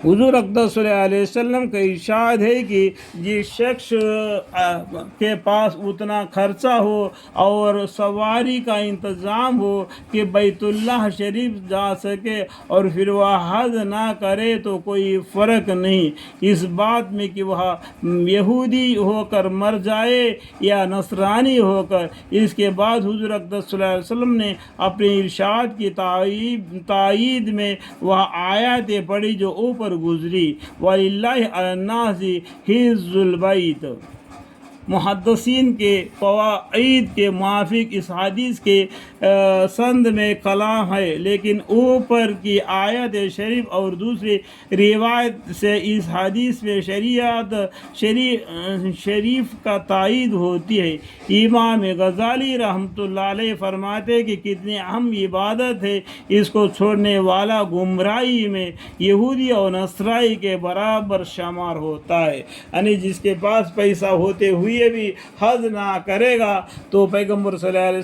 حضور اقدس صلی اللہ علیہ وسلم کا ارشاد ہے کہ جس شخص کے پاس اتنا خرچہ ہو اور سواری کا انتظام ہو کہ بیت اللہ شریف جا سکے اور پھر وہ حج نہ کرے تو کوئی فرق نہیں اس بات میں کہ وہ یہودی ہو کر مر جائے یا نصرانی ہو کر۔ اس کے بعد حضور اقدس صلی اللہ علیہ وسلم نے اپنے ارشاد کی تائید میں وہ آیاتیں پڑھی جو اوپر گزری، وَلِلَّهِ عَلَى النَّاسِ حِجُّ الْبَيْتِ۔ محدثین کے قواعد کے موافق اس حدیث کے سند میں کلام ہے، لیکن اوپر کی آیت شریف اور دوسری روایت سے اس حدیث میں شریف کا تائید ہوتی ہے۔ امام غزالی رحمۃ اللہ علیہ فرماتے ہیں کہ کتنی اہم عبادت ہے، اس کو چھوڑنے والا گمراہی میں یہودی اور نصرائی کے برابر شمار ہوتا ہے۔ یعنی جس کے پاس پیسہ ہوتے ہوئے بھی حج نہ کرے گا تو پیغمبر صلی اللہ علیہ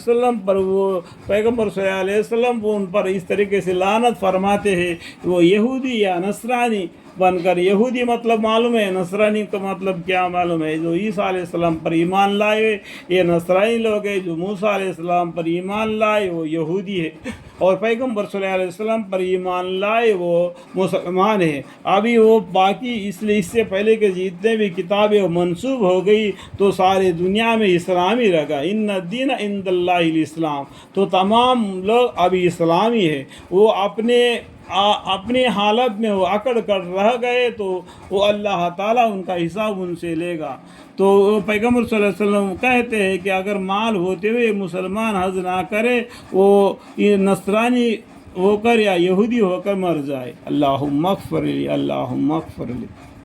وسلم ان پر اس طریقے سے لعنت فرماتے ہیں، وہ یہودی یا نصرانی بن کر۔ یہودی مطلب معلوم ہے، نصرانی کا مطلب کیا معلوم ہے؟ جو عیسیٰ علیہ السلام پر ایمان لائے یہ نصرانی لوگ ہیں، جو موسیٰ علیہ السلام پر ایمان لائے وہ یہودی ہے، اور پیغمبر صلی اللہ علیہ وسلم پر ایمان لائے وہ مسلمان ہیں۔ ابھی وہ باقی اس سے پہلے کے جتنے بھی کتابیں منسوب ہو گئی تو سارے دنیا میں اسلامی رکھا، ان الدین عند اللہ الاسلام، تو تمام لوگ ابھی اسلامی ہیں۔ وہ اپنے حالت میں وہ اکڑ کر رہ گئے تو وہ اللہ تعالیٰ ان کا حساب ان سے لے گا۔ تو پیغمبر صلی اللہ علیہ وسلم کہتے ہیں کہ اگر مال ہوتے ہوئے مسلمان حج نہ کرے، وہ نصرانی ہو کر یا یہودی ہو کر مر جائے۔ اللہم اغفر لی، اللہم اغفر لی۔